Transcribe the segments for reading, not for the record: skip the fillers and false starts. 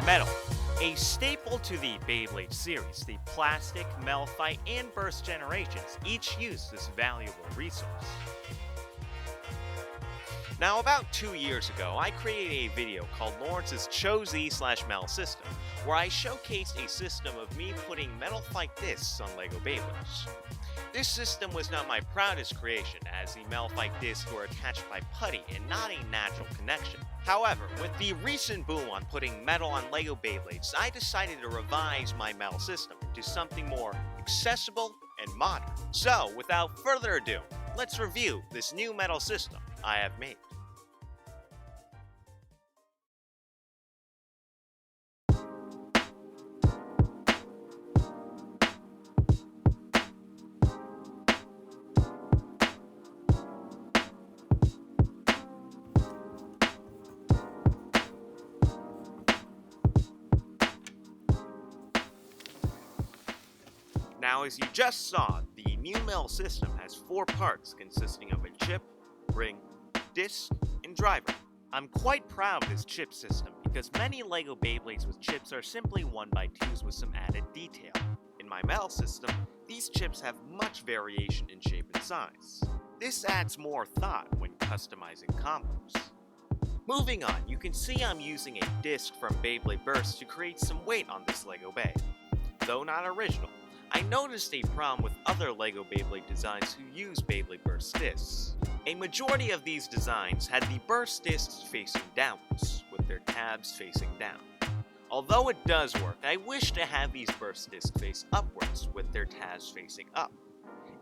Metal. A staple to the Beyblade series, the plastic, malphite, and burst generations each use this valuable resource. Now, about 2 years ago, I created a video called Laurans' Cho-Z/Mel system, where I showcased a system of me putting malphite discs on Lego Beyblades. This system was not my proudest creation, as the malphite discs were attached by putty and not a natural connection. However, with the recent boom on putting metal on Lego Beyblades, I decided to revise my metal system into something more accessible and modern. So, without further ado, let's review this new metal system I have made. Now, as you just saw, the new metal system has 4 parts consisting of a chip, ring, disc, and driver. I'm quite proud of this chip system because many Lego Beyblades with chips are simply 1x2s with some added detail. In my metal system, these chips have much variation in shape and size. This adds more thought when customizing combos. Moving on, you can see I'm using a disc from Beyblade Burst to create some weight on this Lego Bay. Though not original, I noticed a problem with other Lego Beyblade designs who use Beyblade Burst discs. A majority of these designs had the burst discs facing downwards, with their tabs facing down. Although it does work, I wish to have these burst discs face upwards, with their tabs facing up.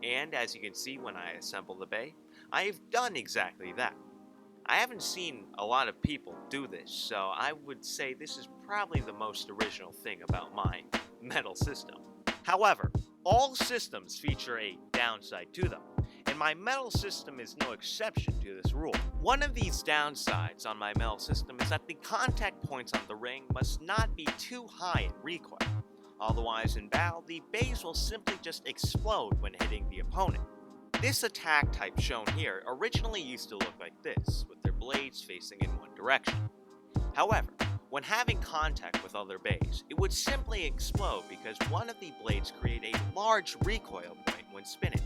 And as you can see when I assemble the bay, I have done exactly that. I haven't seen a lot of people do this, so I would say this is probably the most original thing about my metal system. However, all systems feature a downside to them, and my metal system is no exception to this rule. One of these downsides on my metal system is that the contact points on the ring must not be too high in recoil. Otherwise, in battle, the bays will simply just explode when hitting the opponent. This attack type shown here originally used to look like this, with their blades facing in one direction. However, when having contact with other bays, it would simply explode because one of the blades create a large recoil point when spinning.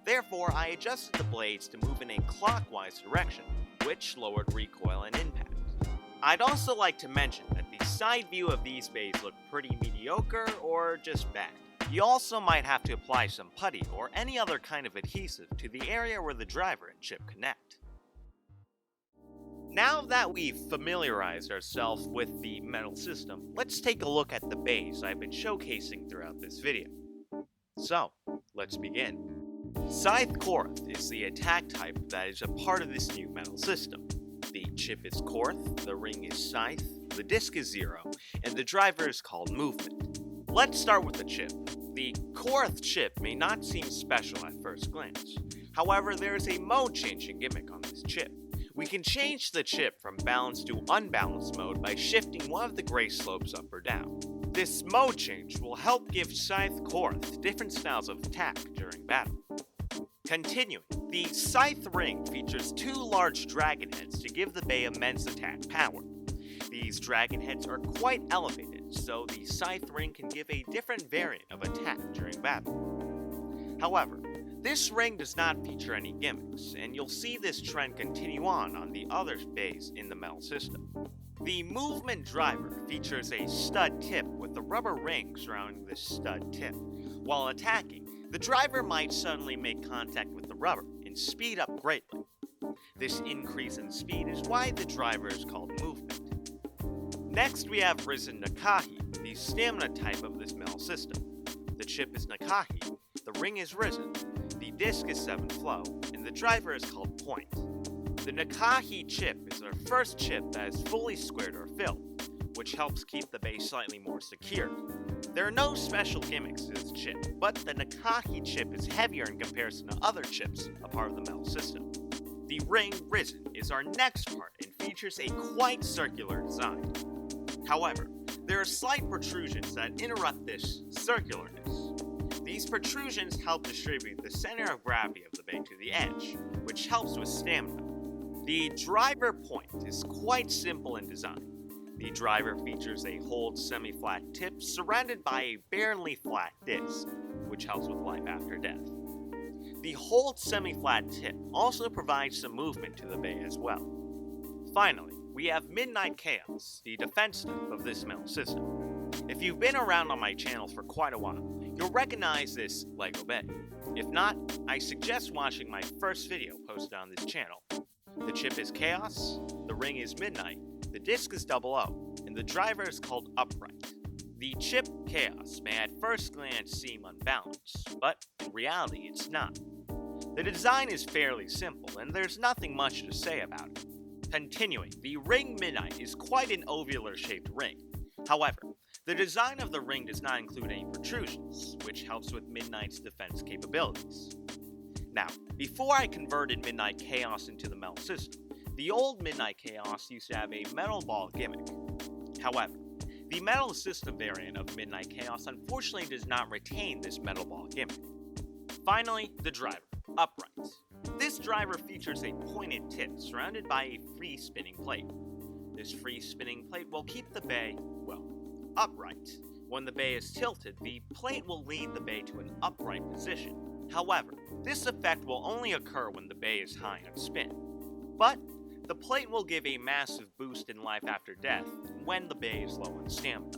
Therefore, I adjusted the blades to move in a clockwise direction, which lowered recoil and impact. I'd also like to mention that the side view of these bays look pretty mediocre or just bad. You also might have to apply some putty or any other kind of adhesive to the area where the driver and chip connect. Now that we've familiarized ourselves with the metal system, let's take a look at the bays I've been showcasing throughout this video. So, let's begin. Scythe Choryrth is the attack type that is a part of this new metal system. The chip is Choryrth, the ring is Scythe, the disc is Zero, and the driver is called Movement. Let's start with the chip. The Choryrth chip may not seem special at first glance. However, there is a mode-changing gimmick on this chip. We can change the chip from balanced to unbalanced mode by shifting one of the gray slopes up or down. This mode change will help give Scythe Choryrth different styles of attack during battle. Continuing, the Scythe ring features 2 large dragon heads to give the bay immense attack power. These dragon heads are quite elevated, so the Scythe ring can give a different variant of attack during battle. However, this ring does not feature any gimmicks, and you'll see this trend continue on the other bays in the metal system. The movement driver features a stud tip with a rubber ring surrounding this stud tip. While attacking, the driver might suddenly make contact with the rubber and speed up greatly. This increase in speed is why the driver is called movement. Next we have risen Nakahi, the stamina type of this metal system. The chip is Nakahi, the ring is risen, the disc is 7 flow, and the driver is called point. The Nakahi chip is our first chip that is fully squared or filled, which helps keep the base slightly more secure. There are no special gimmicks to this chip, but the Nakahi chip is heavier in comparison to other chips, a part of the metal system. The ring Risen is our next part and features a quite circular design. However, there are slight protrusions that interrupt this circularness. These protrusions help distribute the center of gravity of the bay to the edge, which helps with stamina. The driver point is quite simple in design. The driver features a hold semi-flat tip surrounded by a barely flat disc, which helps with life after death. The hold semi-flat tip also provides some movement to the bay as well. Finally, we have Midnight Chaos, the defense type of this metal system. If you've been around on my channel for quite a while, you'll recognize this Lego bay. If not, I suggest watching my first video posted on this channel. The chip is Chaos, the ring is Midnight, the disc is 00, and the driver is called Upright. The chip Chaos may at first glance seem unbalanced, but in reality it's not. The design is fairly simple, and there's nothing much to say about it. Continuing, the ring Midnight is quite an ovular-shaped ring. However, the design of the ring does not include any protrusions, which helps with Midnight's defense capabilities. Now, before I converted Midnight Chaos into the metal system, the old Midnight Chaos used to have a metal ball gimmick. However, the metal system variant of Midnight Chaos unfortunately does not retain this metal ball gimmick. Finally, the driver, Upright. This driver features a pointed tip surrounded by a free spinning plate. This free spinning plate will keep the bay, well, upright. When the bay is tilted, the plate will lead the bay to an upright position. However, this effect will only occur when the bay is high on spin. But the plate will give a massive boost in life after death when the bay is low on stamina.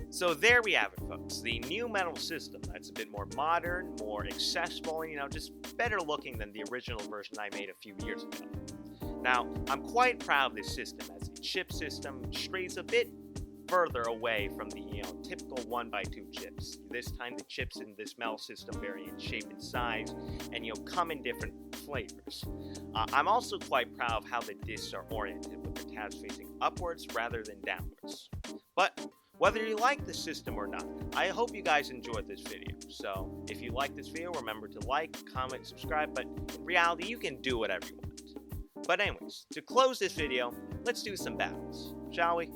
So there we have it, folks. The new metal system that's a bit more modern, more accessible, and just better looking than the original version I made a few years ago. Now, I'm quite proud of this system as the chip system strays a bit further away from the typical 1x2 chips. This time the chips in this metal system vary in shape and size and come in different flavors. I'm also quite proud of how the discs are oriented with the tabs facing upwards rather than downwards. But whether you like the system or not, I hope you guys enjoyed this video. So if you like this video, remember to like, comment, subscribe, but in reality you can do whatever you want. But anyways, to close this video, let's do some battles, shall we?